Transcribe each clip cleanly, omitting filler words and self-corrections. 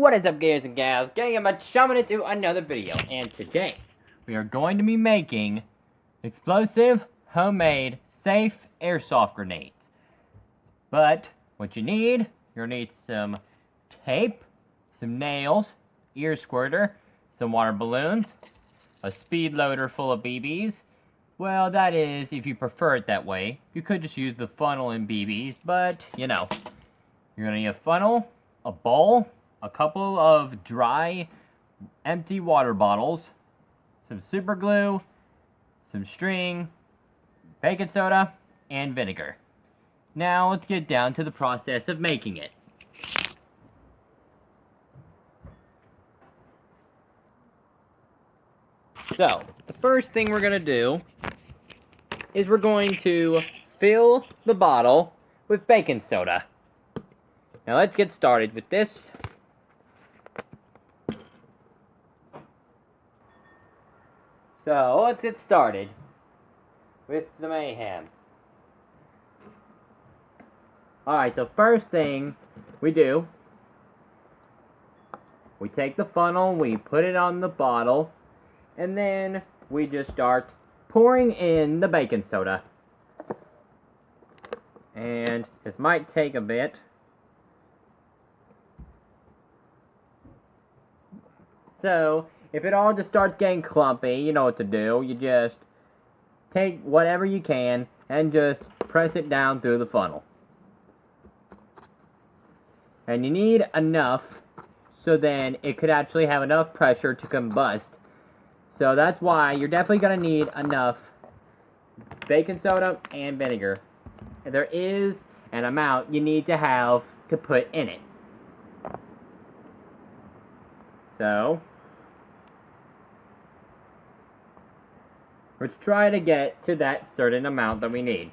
What is up, guys and gals? GatorGamer chomping into another video, and today we are going to be making explosive, homemade, safe airsoft grenades. But what you're gonna need some tape, some nails, ear squirter, some water balloons, a speed loader full of BBs. Well, that is if you prefer it that way. You could just use the funnel and BBs, but you know, you're gonna need a funnel, a bowl, a couple of dry, empty water bottles, some super glue, some string, baking soda, and vinegar. Now let's get down to the process of making it. So, the first thing we're going to do is we're going to fill the bottle with baking soda. Now let's get started with this. So, let's get started with the mayhem. Alright, so first thing we do, we take the funnel, we put it on the bottle, and then we just start pouring in the baking soda. And this might take a bit. So, if it all just starts getting clumpy, you know what to do. You just take whatever you can and just press it down through the funnel. And you need enough so then it could actually have enough pressure to combust. So that's why you're definitely going to need enough baking soda and vinegar. And there is an amount you need to have to put in it. So let's try to get to that certain amount that we need.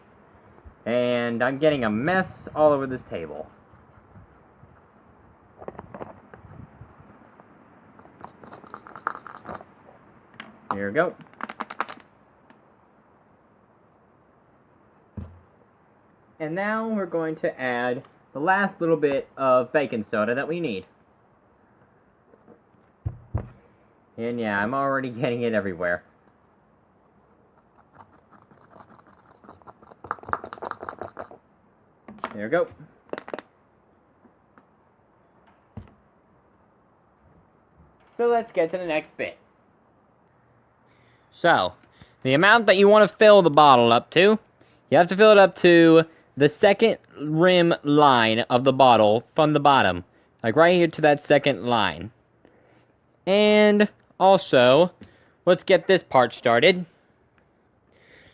And I'm getting a mess all over this table. Here we go. And now we're going to add the last little bit of baking soda that we need. And yeah, I'm already getting it everywhere. There we go. So let's get to the next bit. So, the amount that you want to fill the bottle up to, you have to fill it up to the second rim line of the bottle from the bottom. Like right here to that second line. And also, let's get this part started.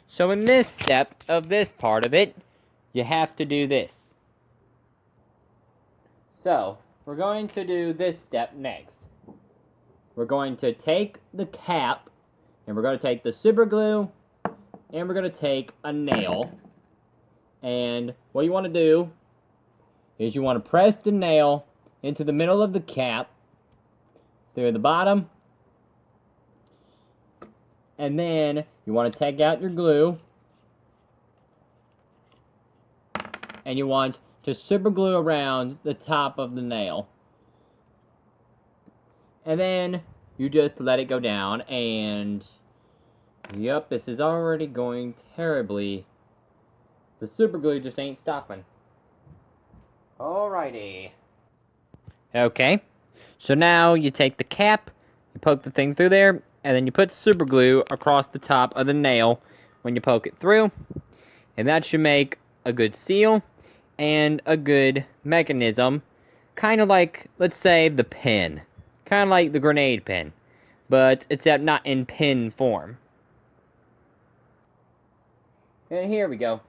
So in this step of this part of it, you have to do this. So, we're going to do this step next. We're going to take the cap, and we're going to take the super glue, and we're going to take a nail. And what you want to do is you want to press the nail into the middle of the cap, through the bottom, and then you want to take out your glue, and you want to super glue around the top of the nail. And then you just let it go down, and yep, this is already going terribly. The super glue just ain't stopping. Alrighty. Okay, so now you take the cap, you poke the thing through there, and then you put super glue across the top of the nail when you poke it through. And that should make a good seal and a good mechanism. Kind of like, let's say, the pin. Kind of like the grenade pin, but except not in pin form. And here we go.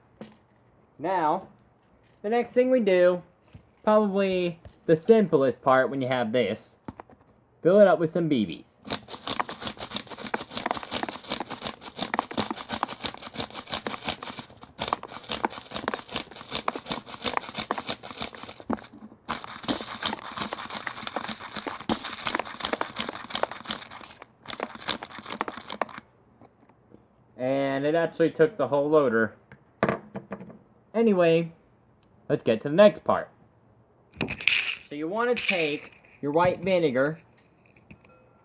Now, the next thing we do, probably the simplest part when you have this, fill it up with some BBs. And it actually took the whole loader. Anyway, let's get to the next part. So you want to take your white vinegar,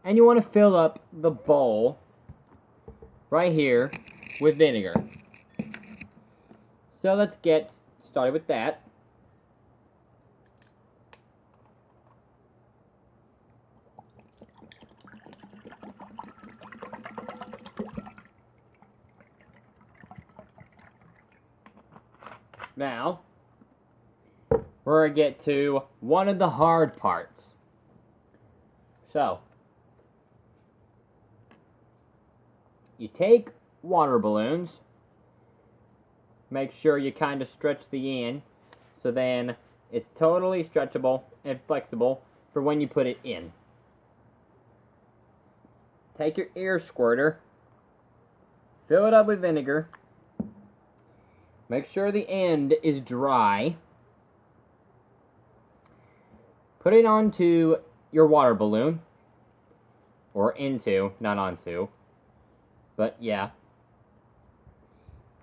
and you want to fill up the bowl right here with vinegar. So let's get started with that. Now, we're going to get to one of the hard parts. So, you take water balloons, make sure you kind of stretch the end, so then it's totally stretchable and flexible for when you put it in. Take your air squirter, fill it up with vinegar, make sure the end is dry, put it onto your water balloon, or into, not onto, but yeah.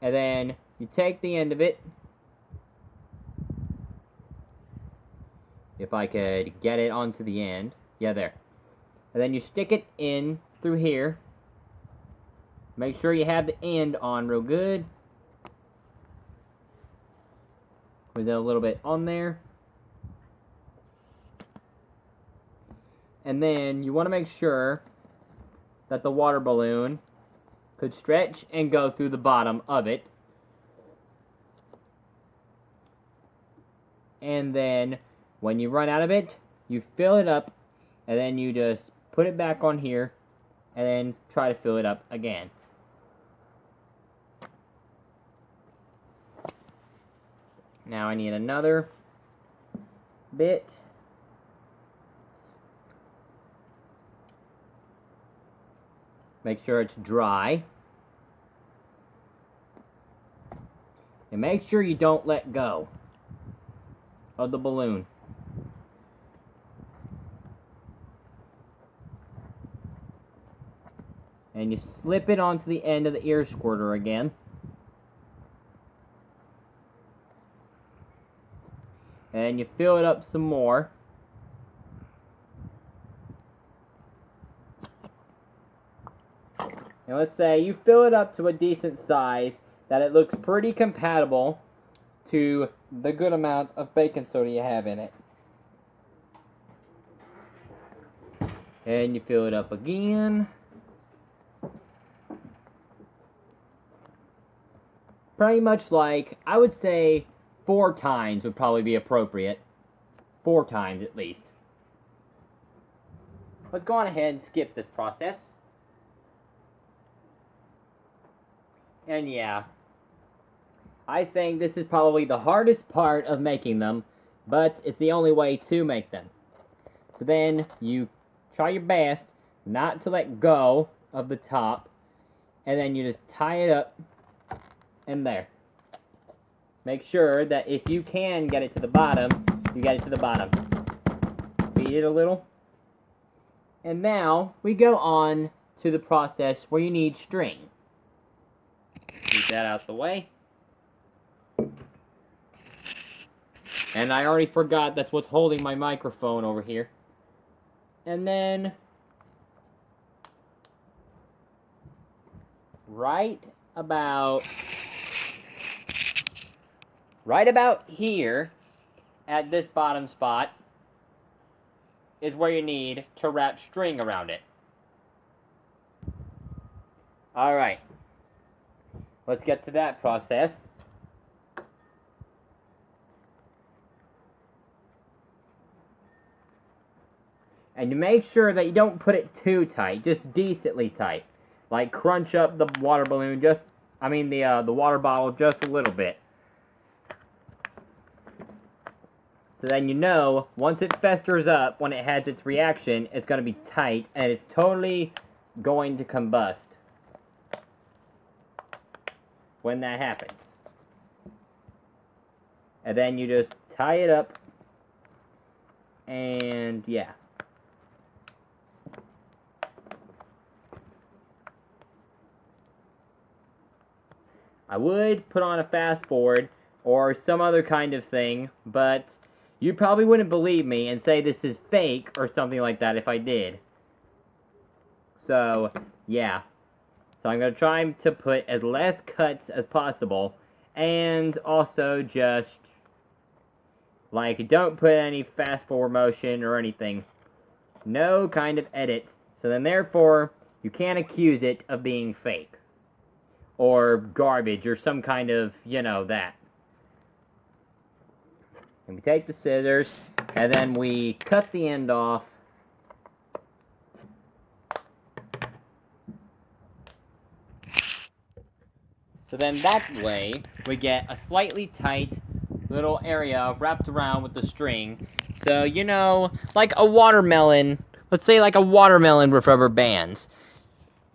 And then you take the end of it, if I could get it onto the end, yeah, there. And then you stick it in through here, make sure you have the end on real good, with a little bit on there. And then you want to make sure that the water balloon could stretch and go through the bottom of it. And then when you run out of it, you fill it up, and then you just put it back on here, and then try to fill it up again. Now I need another bit. Make sure it's dry. And make sure you don't let go of the balloon. And you slip it onto the end of the air squirter again. And you fill it up some more. And let's say you fill it up to a decent size that it looks pretty compatible to the good amount of baking soda you have in it. And you fill it up again. Pretty much like, I would say 4 times would probably be appropriate. 4 times at least. Let's go on ahead and skip this process. And yeah, I think this is probably the hardest part of making them, but it's the only way to make them. So then you try your best not to let go of the top, and then you just tie it up in there. Make sure that if you can get it to the bottom, you get it to the bottom. Beat it a little. And now we go on to the process where you need string. Keep that out the way. And I already forgot that's what's holding my microphone over here. And then right about here at this bottom spot is where you need to wrap string around it. Alright, let's get to that process. And you make sure that you don't put it too tight, just decently tight. Like crunch up the water balloon, the water bottle just a little bit. So then you know, once it festers up, when it has its reaction, it's going to be tight, and it's totally going to combust when that happens. And then you just tie it up, and yeah. I would put on a fast forward or some other kind of thing, but You probably wouldn't believe me and say this is fake or something like that if I did. So, yeah. So I'm going to try to put as less cuts as possible. And also just, like, don't put any fast forward motion or anything. No kind of edit. So then therefore, you can't accuse it of being fake. Or garbage or some kind of, you know, that. And we take the scissors, and then we cut the end off. So then that way, we get a slightly tight little area wrapped around with the string. So, you know, like a watermelon, let's say like a watermelon with rubber bands.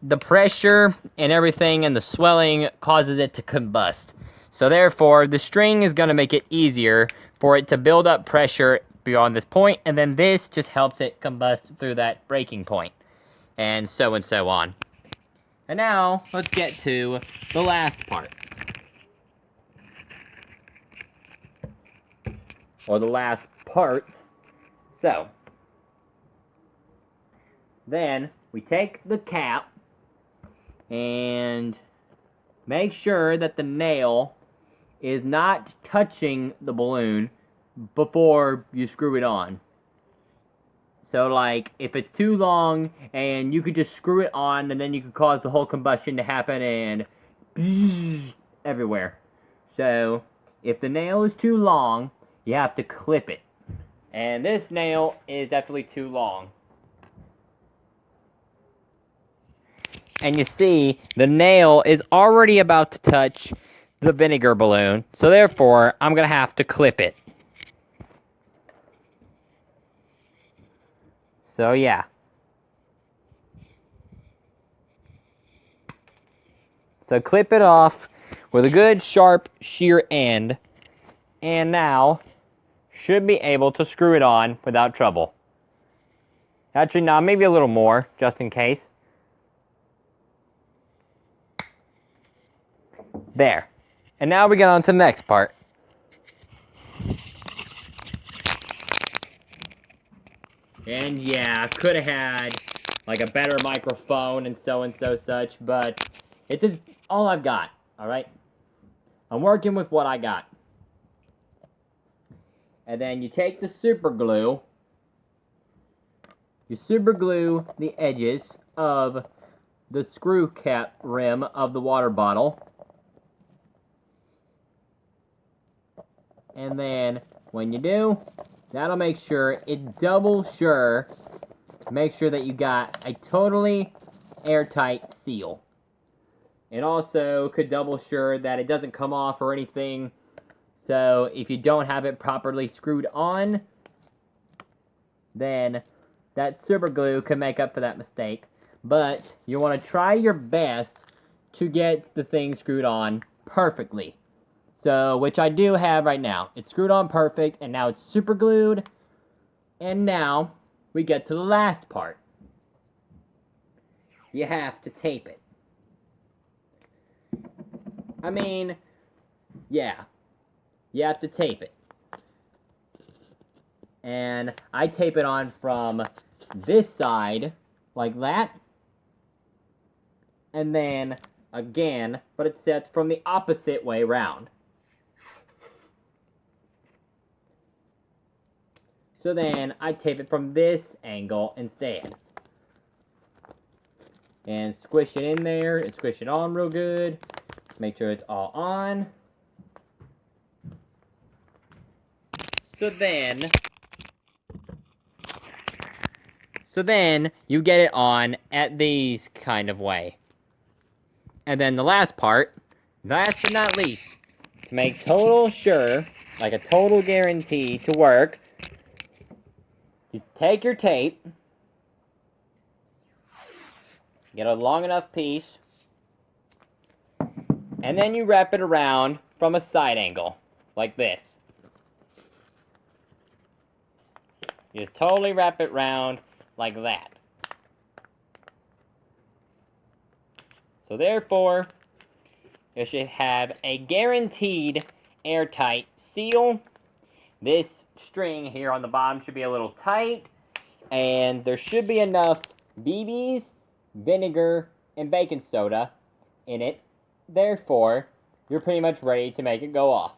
The pressure and everything and the swelling causes it to combust. So therefore, the string is going to make it easier for it to build up pressure beyond this point, and then this just helps it combust through that breaking point, and so on. And now, let's get to the last part. Or the last parts. So, then we take the cap and make sure that the nail is not touching the balloon before you screw it on. So, like, if it's too long and you could just screw it on and then you could cause the whole combustion to happen and everywhere. So, if the nail is too long, you have to clip it. And this nail is definitely too long. And you see, the nail is already about to touch the vinegar balloon. So therefore, I'm going to have to clip it. So yeah. So clip it off with a good sharp shear end. And now, should be able to screw it on without trouble. Actually, no, maybe a little more, just in case. There. And now we get on to the next part. And yeah, could have had like a better microphone and so such, but it's just all I've got, alright? I'm working with what I got. And then you take the super glue, you super glue the edges of the screw cap rim of the water bottle. And then when you do, that'll make sure it make sure that you got a totally airtight seal. It also could double sure that it doesn't come off or anything. So if you don't have it properly screwed on, then that super glue can make up for that mistake. But you want to try your best to get the thing screwed on perfectly. So, which I do have right now. It's screwed on perfect, and now it's super glued. And now, we get to the last part. You have to tape it. I mean, yeah. You have to tape it. And I tape it on from this side, like that. And then, again, but it's set from the opposite way around. So then, I tape it from this angle instead. And squish it in there, and squish it on real good. Make sure it's all on. So then, you get it on at these kind of way. And then the last part, last but not least, to make total sure, like a total guarantee to work, you take your tape, get a long enough piece, and then you wrap it around from a side angle, like this. You just totally wrap it around like that. So therefore, you should have a guaranteed airtight seal. This string here on the bottom should be a little tight, and there should be enough BBs, vinegar, and baking soda in it. Therefore, you're pretty much ready to make it go off.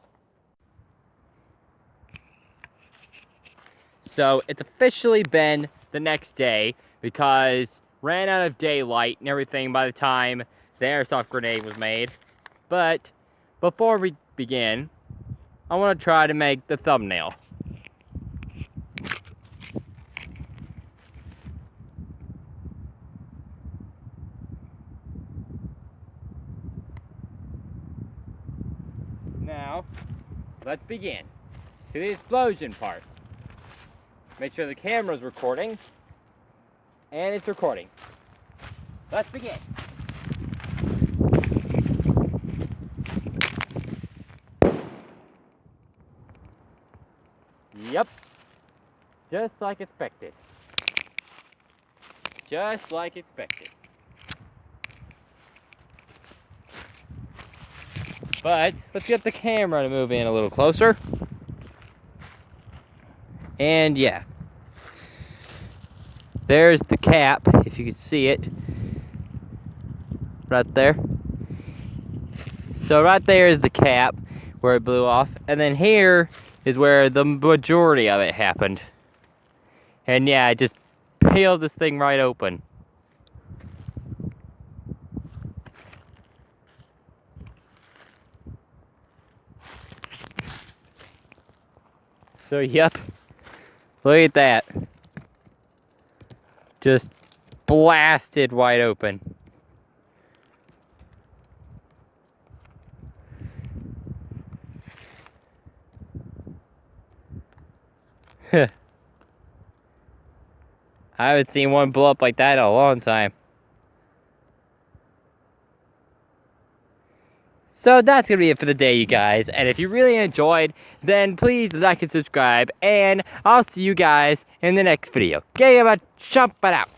So it's officially been the next day because ran out of daylight and everything by the time the airsoft grenade was made. But before we begin, I want to try to make the thumbnail. Now, let's begin. To the explosion part. Make sure the camera's recording. And it's recording. Let's begin. Yep. Just like expected. Just like expected. But let's get the camera to move in a little closer. And yeah. There's the cap, if you can see it. Right there. So right there is the cap where it blew off. And then here is where the majority of it happened. And yeah, it just peeled this thing right open. So yep, look at that. Just blasted wide open. I haven't seen one blow up like that in a long time. So that's going to be it for the day, you guys. And if you really enjoyed, then please like and subscribe. And I'll see you guys in the next video. GatorGamer CHOMPING OUT.